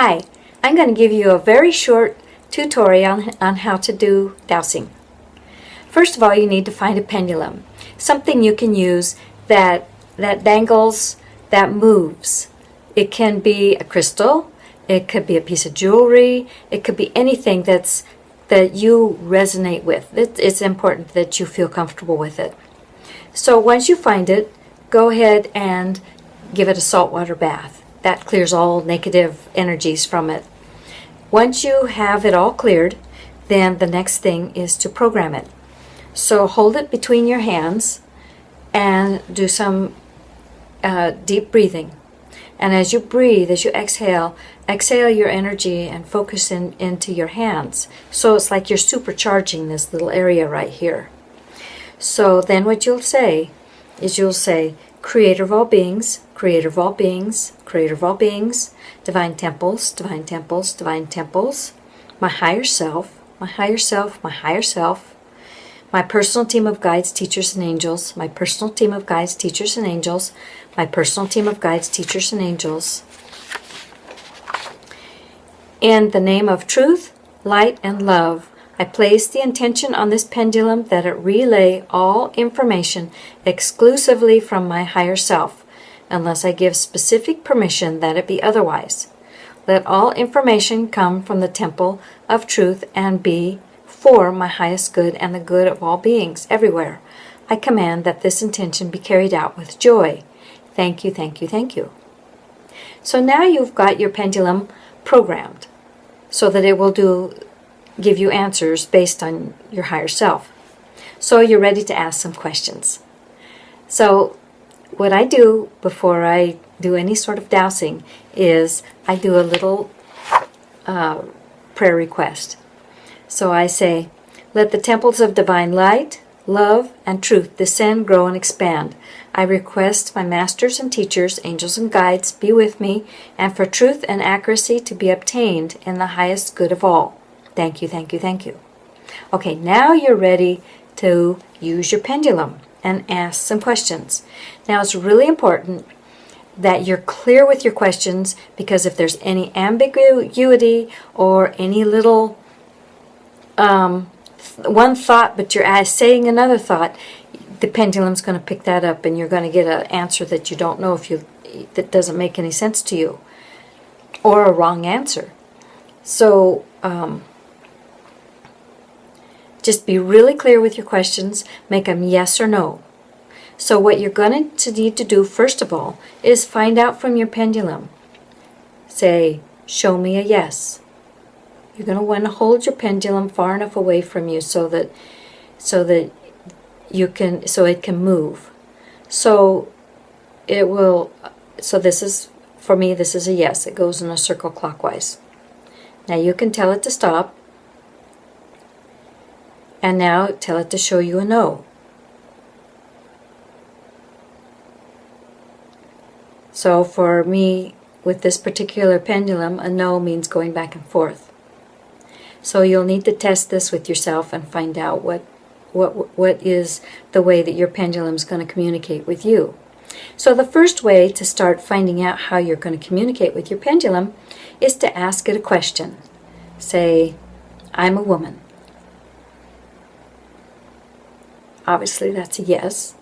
Hi, I'm going to give you a very short tutorial on how to do dowsing. First of all, you need to find a pendulum, something you can use that dangles, that moves. It can be a crystal, it could be a piece of jewelry, it could be anything that you resonate with. It's important that you feel comfortable with it. So once you find it, go ahead and give it a saltwater bath. That clears all negative energies from it. Once you have it all cleared, then the next thing is to program it. So hold it between your hands and do some deep breathing. And as you breathe, as you exhale your energy and focus into your hands. So it's like you're supercharging this little area right here. So then what you'll say is Creator of all beings, Creator of all beings, Creator of all beings, divine temples, divine temples, divine temples, my higher self, my higher self, my higher self, my personal team of guides, teachers, and angels, my personal team of guides, teachers, and angels, my personal team of guides, teachers, and angels. In the name of truth, light, and love, I place the intention on this pendulum that it relay all information exclusively from my higher self, unless I give specific permission that it be otherwise. Let all information come from the temple of truth and be for my highest good and the good of all beings everywhere. I command that this intention be carried out with joy. Thank you, thank you, thank you. So now you've got your pendulum programmed so that it will give you answers based on your higher self. So you're ready to ask some questions. So what I do before I do any sort of dowsing is I do a little prayer request. So I say, let the temples of divine light, love, and truth descend, grow, and expand. I request my masters and teachers, angels and guides, be with me, and for truth and accuracy to be obtained in the highest good of all. Thank you, thank you, thank you. Okay, now you're ready to use your pendulum and ask some questions. Now it's really important that you're clear with your questions, because if there's any ambiguity or any little one thought but you're saying another thought, the pendulum's going to pick that up and you're going to get an answer that you don't know that doesn't make any sense to you, or a wrong answer. So just be really clear with your questions. Make them yes or no. So what you're going to need to do first of all is find out from your pendulum. Say, show me a yes. You're going to want to hold your pendulum far enough away from you so that it can move. So it will. So this is, for me, this is a yes. It goes in a circle clockwise. Now you can tell it to stop. And now tell it to show you a no. So for me, with this particular pendulum, a no means going back and forth. So you'll need to test this with yourself and find out what is the way that your pendulum is going to communicate with you. So the first way to start finding out how you're going to communicate with your pendulum is to ask it a question. Say, I'm a woman. Obviously that's a yes,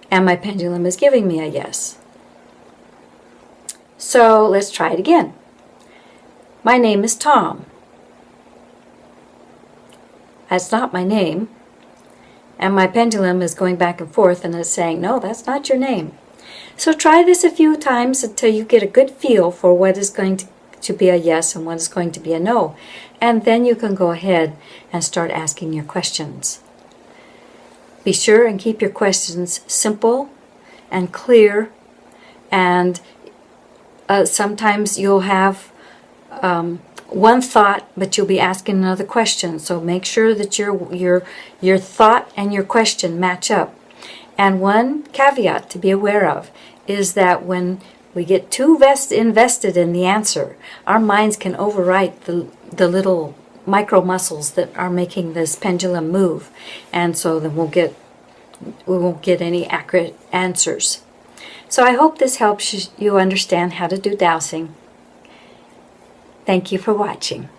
and my pendulum is giving me a yes. So let's try it again. My name is Tom. That's not my name, and my pendulum is going back and forth and it's saying, no, that's not your name. So try this a few times until you get a good feel for what is going to be a yes and what is going to be a no, and then you can go ahead and start asking your questions. Be sure and keep your questions simple and clear, and sometimes you'll have one thought, but you'll be asking another question. So make sure that your thought and your question match up. And one caveat to be aware of is that when we get too invested in the answer, our minds can overwrite the little micro muscles that are making this pendulum move, and so then we won't get any accurate answers. So I hope this helps you understand how to do dowsing. Thank you for watching.